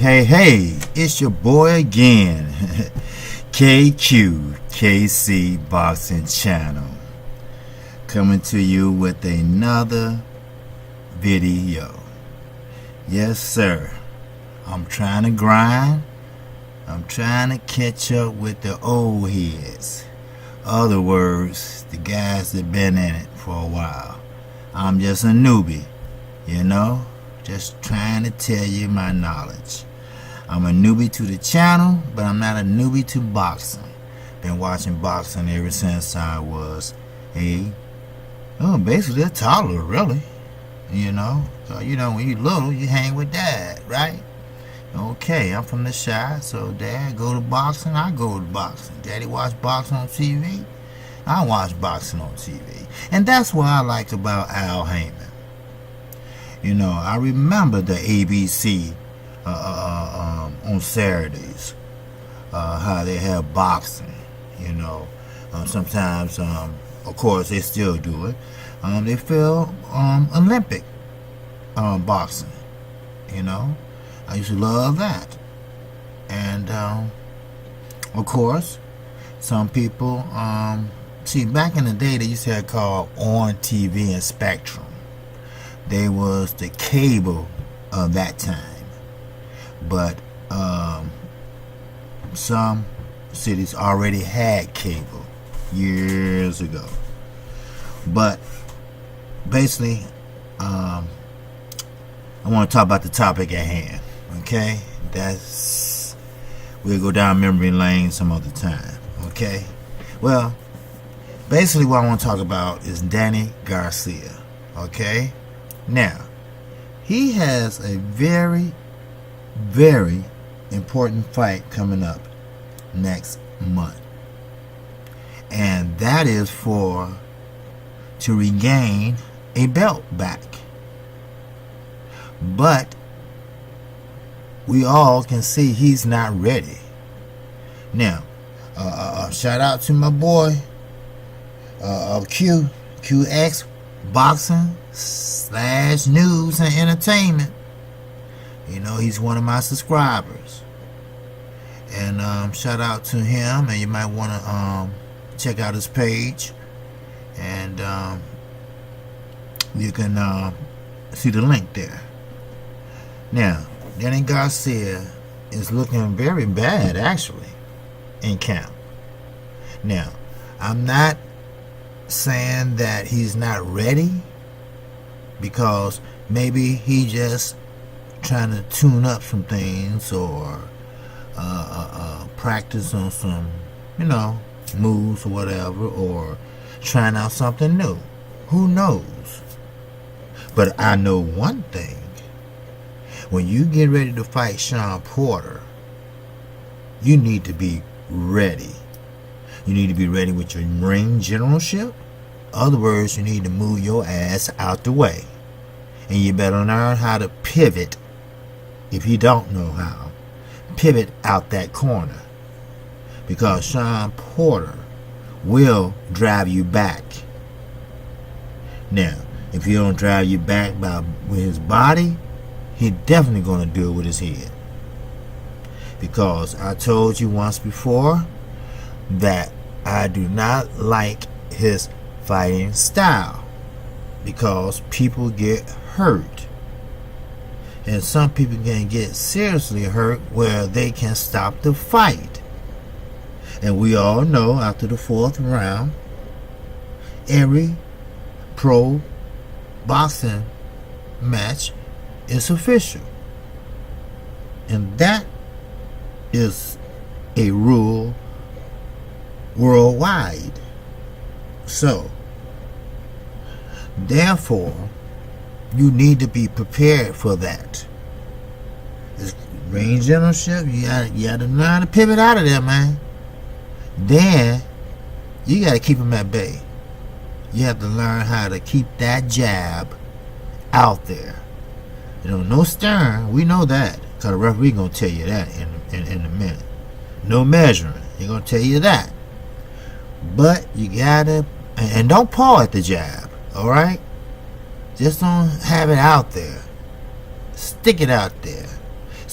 Hey, it's your boy again, KC Boxing Channel, coming to you with another video. Yes, sir. I'm trying to grind. I'm trying to catch up with the old heads. Other words, the guys that been in it for a while. I'm just a newbie, just trying to tell you my knowledge. I'm a newbie to the channel, but I'm not a newbie to boxing. Been watching boxing ever since I was basically a toddler, really. So, when you're little, you hang with dad, right? Okay, I'm from the Chi, so dad go to boxing, I go to boxing. Daddy watch boxing on TV, I watch boxing on TV. And that's what I like about Al Heyman. I remember the ABC on Saturdays, how they have boxing, sometimes, of course, they still do it. They film Olympic boxing, I used to love that. And, of course, some people, see, back in the day, they used to have called On TV and Spectrum. They was the cable of that time. But some cities already had cable years ago. But basically, I want to talk about the topic at hand. Okay? We'll go down memory lane some other time. Okay? Well, basically what I want to talk about is Danny Garcia. Okay? Now, he has a very, very important fight coming up next month. And that is to regain a belt back. But we all can see he's not ready. Now, shout out to my boy QX Boxing / News and Entertainment. He's one of my subscribers. And shout out to him, and you might want to check out his page. And you can see the link there. Now, Danny Garcia is looking very bad, actually, in camp. Now, I'm not saying that he's not ready, because maybe he just trying to tune up some things, or practice on some, moves or whatever, or trying out something new. Who knows? But I know one thing. When you get ready to fight Sean Porter, you need to be ready. You need to be ready with your ring generalship. In other words, you need to move your ass out the way. And you better learn how to pivot. If you don't know how, pivot out that corner. Because Sean Porter will drive you back. Now, if he don't drive you back with his body, he's definitely going to do it with his head. Because I told you once before that I do not like his fighting style. Because people get hurt. And some people can get seriously hurt where they can stop the fight. And we all know after the 4th round, every pro boxing match is official. And that is a rule worldwide. So, therefore, you need to be prepared for that. This ring generalship, you gotta learn how to pivot out of there, man. Then you gotta keep him at bay. You have to learn how to keep that jab out there. No stern. We know that, because the referee gonna tell you that in a minute. No measuring. He gonna tell you that. But you gotta, and don't paw at the jab. All right. Just don't have it out there. Stick it out there.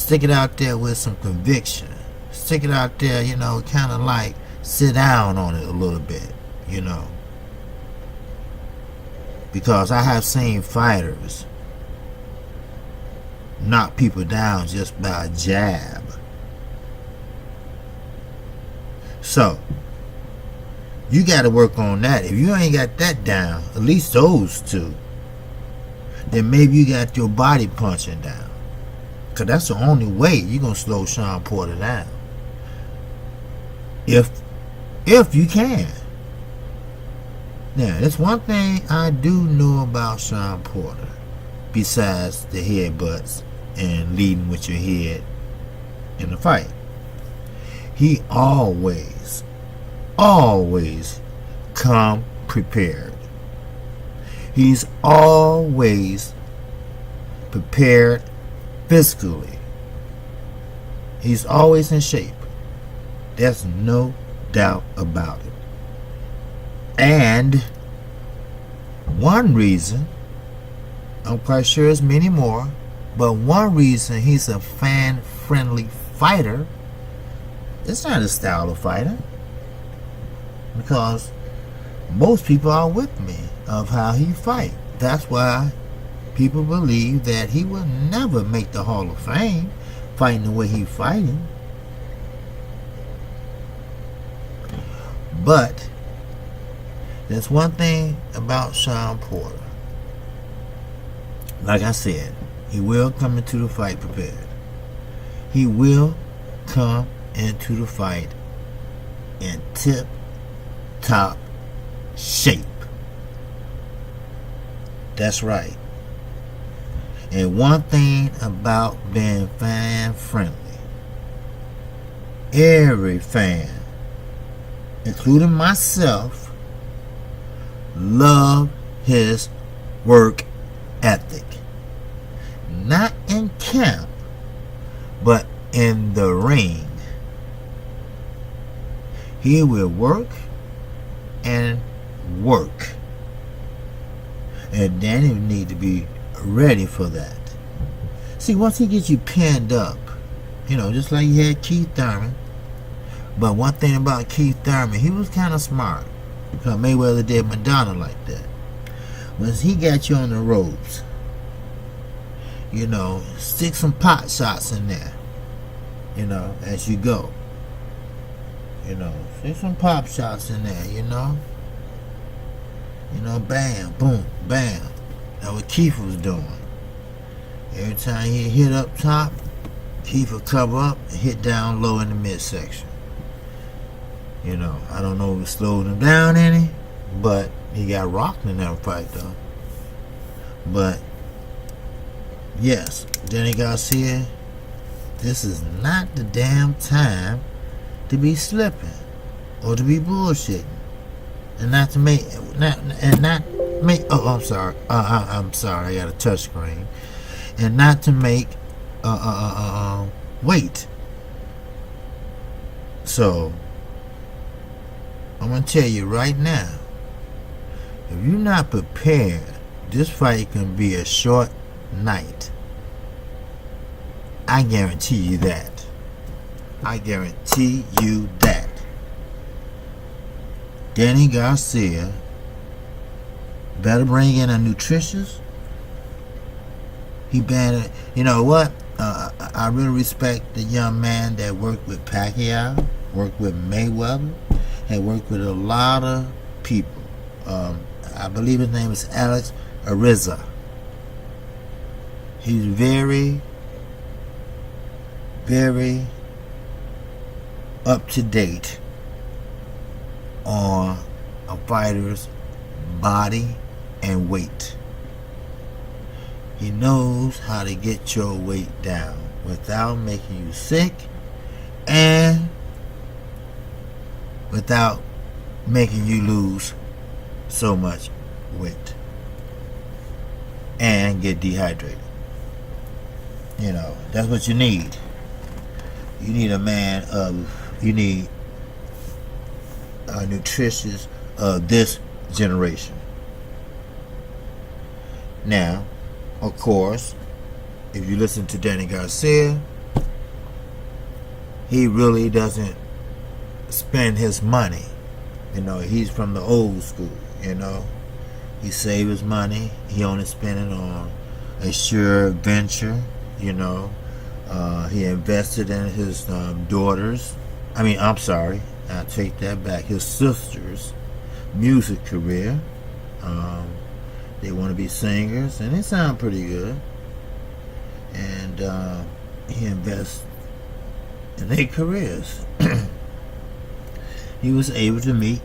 Stick it out there with some conviction. Stick it out there, kind of like sit down on it a little bit, Because I have seen fighters knock people down just by a jab. So, you got to work on that. If you ain't got that down, at least those two, then maybe you got your body punching down. Because that's the only way you're going to slow Shawn Porter down. If you can. Now, there's one thing I do know about Shawn Porter, besides the headbutts and leading with your head in the fight. He always come prepared. He's always prepared physically. He's always in shape. There's no doubt about it. And one reason, I'm quite sure there's many more, but one reason he's a fan-friendly fighter, it's not his style of fighting. Because most people are with me of how he fight. That's why people believe that he will never make the Hall of Fame fighting the way he's fighting. But there's one thing about Shawn Porter. Like I said, he will come into the fight prepared. He will come into the fight in tip-top shape. That's right. And one thing about being fan-friendly, every fan, including myself, love his work ethic. Not in camp, but in the ring. He will work and work. And then you need to be ready for that. See, once he gets you pinned up, just like you had Keith Thurman. But one thing about Keith Thurman, he was kind of smart. Because Mayweather did Madonna like that. Once he got you on the ropes, stick some pot shots in there, as you go. Stick some pop shots in there, bam, boom, bam. That's what Keith was doing. Every time he hit up top, Keith would cover up and hit down low in the midsection. I don't know if it slowed him down any, but he got rocked in that fight though. But yes, Danny Garcia, this is not the damn time to be slipping or to be bullshitting, and not make. Oh, I'm sorry. I'm sorry. I got a touch screen, and not to make wait. So I'm gonna tell you right now, if you're not prepared, this fight can be a short night. I guarantee you that. I guarantee you that. Danny Garcia better bring in a nutritionist. He better, you know what? I really respect the young man that worked with Pacquiao, worked with Mayweather, and worked with a lot of people. I believe his name is Alex Ariza. He's very, very up to date on a fighter's body and weight. He knows how to get your weight down without making you sick and without making you lose so much weight and get dehydrated. That's what you need. You need a man you need a nutritious of this generation. Now, of course, if you listen to Danny Garcia, he really doesn't spend his money. You know, he's from the old school, you know. He save his money. He only spend it on a sure venture, you know. He invested in his daughters. I'm sorry. I take that back. His sister's music career. They want to be singers, and they sound pretty good. And he invests in their careers. He was able to meet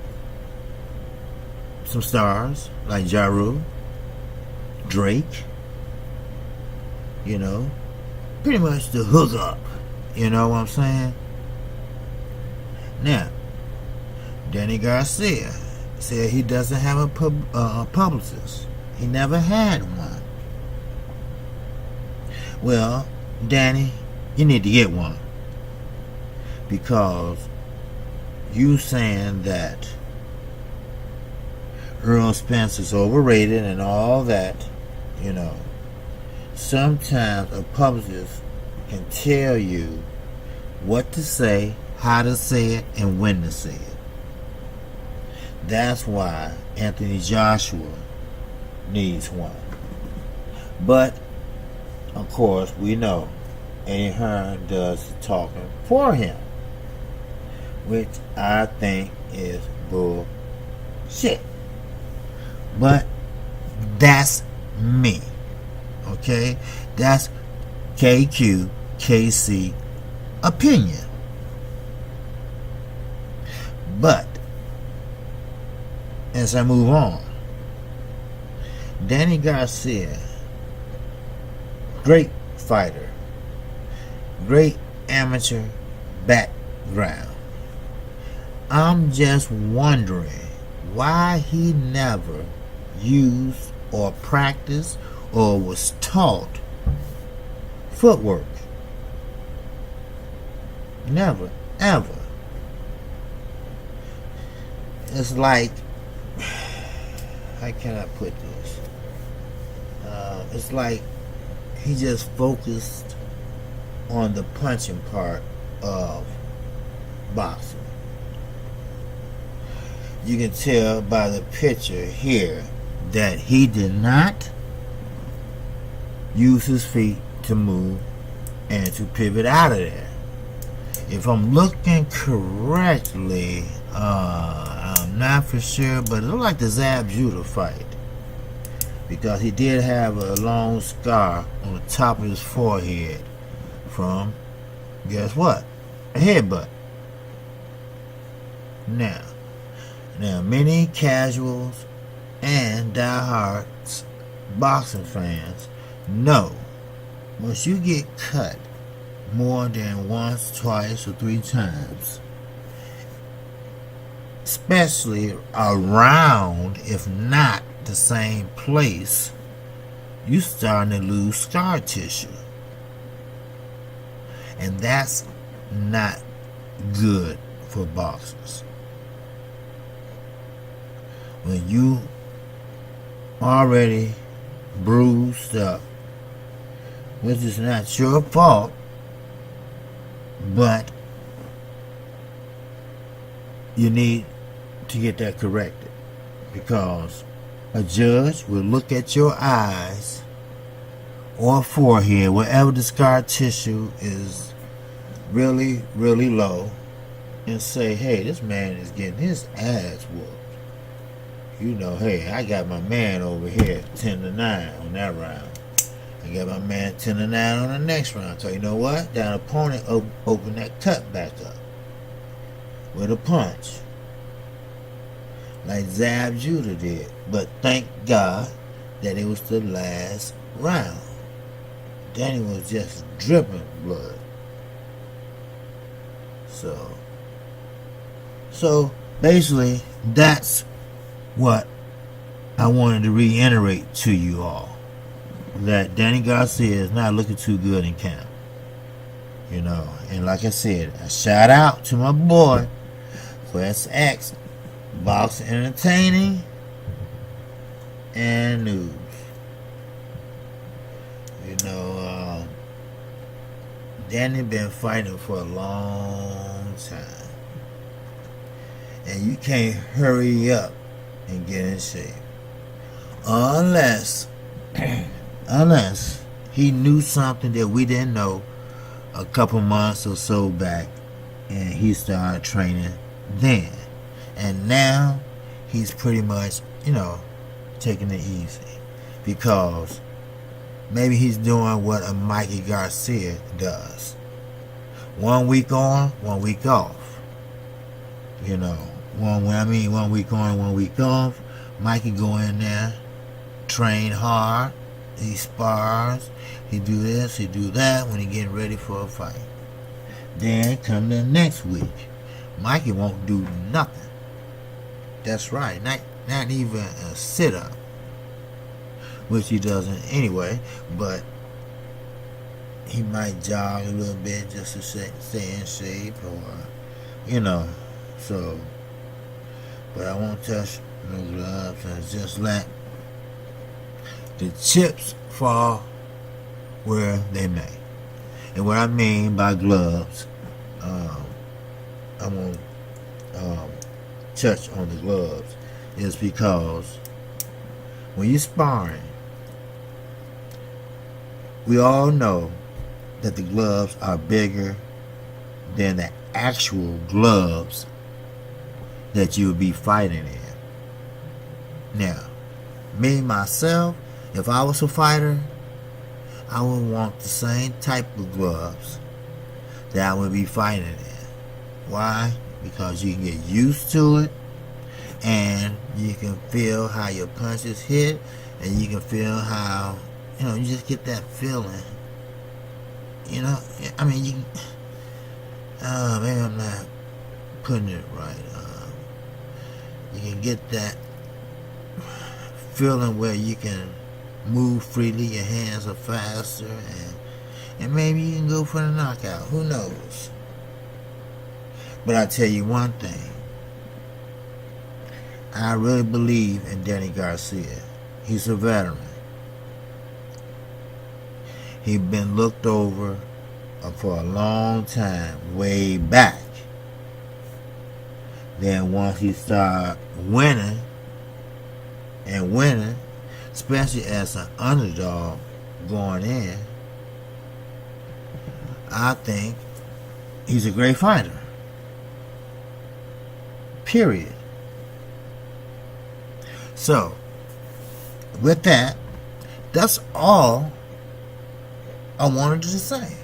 some stars like Ja Rule, Drake, you know, pretty much the hook up, you know what I'm saying? Now, Danny Garcia said he doesn't have a publicist. He never had one. Well, Danny, you need to get one, because you saying that Earl Spence is overrated and all that, you know. Sometimes a publicist can tell you what to say, how to say it, and when to say it. That's why Anthony Joshua needs one. But, of course, we know Eddie Hearn does the talking for him, which I think is bullshit. But that's me. Okay? That's KC opinion. But as I move on, Danny Garcia, great fighter, great amateur background. I'm just wondering why he never used or practiced or was taught footwork. Never, ever. It's like, how can I put this? It's like he just focused on the punching part of boxing. You can tell by the picture here that he did not use his feet to move and to pivot out of there. If I'm looking correctly, I'm not for sure, but it looked like the Zab Judah fight, because he did have a long scar on the top of his forehead from, guess what? A headbutt. Now, many casuals and diehard boxing fans know once you get cut more than once, twice, or 3 times, especially around, if not the same place, you starting to lose scar tissue. And that's not good for boxers. When you already bruised up, which is not your fault, but you need to get that corrected, because a judge will look at your eyes or forehead, wherever the scar tissue is really, really low, and say, hey, this man is getting his ass whooped. You know, hey, I got my man over here 10-9 on that round. I got my man 10-9 on the next round. So you know what? That opponent opened that cut back up with a punch, like Zab Judah did. But thank God that it was the last round. Danny was just dripping blood. So basically, that's what I wanted to reiterate to you all, that Danny Garcia is not looking too good in camp. You know, and like I said, a shout out to my boy Quest X, Boxing Entertaining and News. You know, Danny been fighting for a long time, and you can't hurry up and get in shape unless he knew something that we didn't know a couple months or so back, and he started training then. And now he's pretty much, taking it easy, because maybe he's doing what a Mikey Garcia does. 1 week on, 1 week off. One week on, 1 week off. Mikey go in there, train hard, he spars, he do this, he do that when he getting ready for a fight. Then come the next week, Mikey won't do nothing. That's right, not even a sit-up, which he doesn't anyway, but he might jog a little bit just to stay in shape, or, so, but I won't touch no gloves and just let the chips fall where they may. And what I mean by gloves, I won't touch on the gloves, is because when you're sparring, we all know that the gloves are bigger than the actual gloves that you would be fighting in. Now, me, myself, if I was a fighter, I would want the same type of gloves that I would be fighting in. Why? Because you can get used to it, and you can feel how your punches hit, and you can feel how, you just get that feeling. You can, maybe I'm not putting it right. You can get that feeling where you can move freely, your hands are faster, and maybe you can go for the knockout. Who knows? But I tell you one thing, I really believe in Danny Garcia. He's a veteran. He's been looked over for a long time, way back. Then once he started winning, especially as an underdog going in, I think he's a great fighter. Period. So, with that, that's all I wanted to say.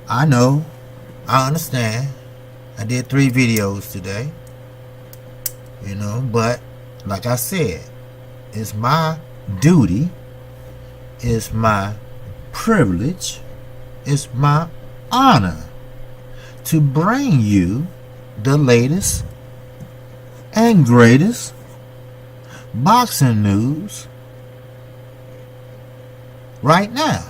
I know, I understand. I did 3 videos today, but like I said, it's my duty, it's my privilege, it's my honor to bring you the latest and greatest boxing news right now.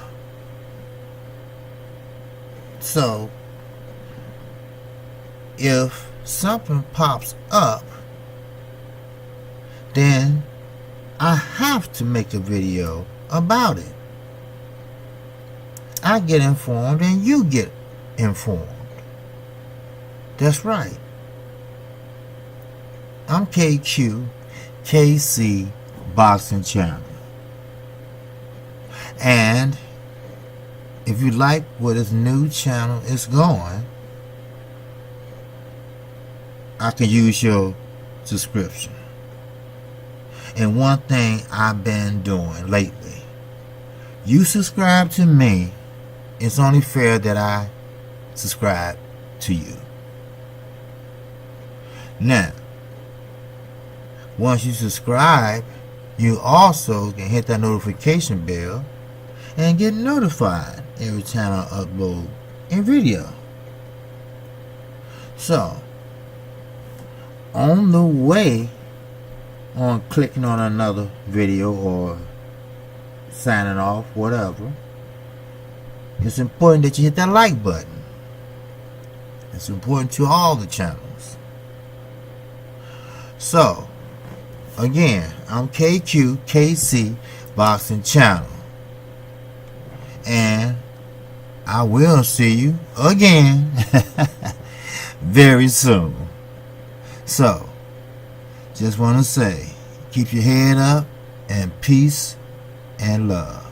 So, if something pops up, then I have to make a video about it. I get informed and you get informed. That's right. I'm KC Boxing Channel. And if you like where this new channel is going, I can use your subscription. And one thing I've been doing lately, you subscribe to me, it's only fair that I subscribe to you. Now, once you subscribe, you also can hit that notification bell and get notified every time I upload a video. So, on the way on clicking on another video or signing off, whatever, it's important that you hit that like button. It's important to all the channels. So, again, I'm KC Boxing Channel. And I will see you again very soon. So, just want to say, keep your head up and peace and love.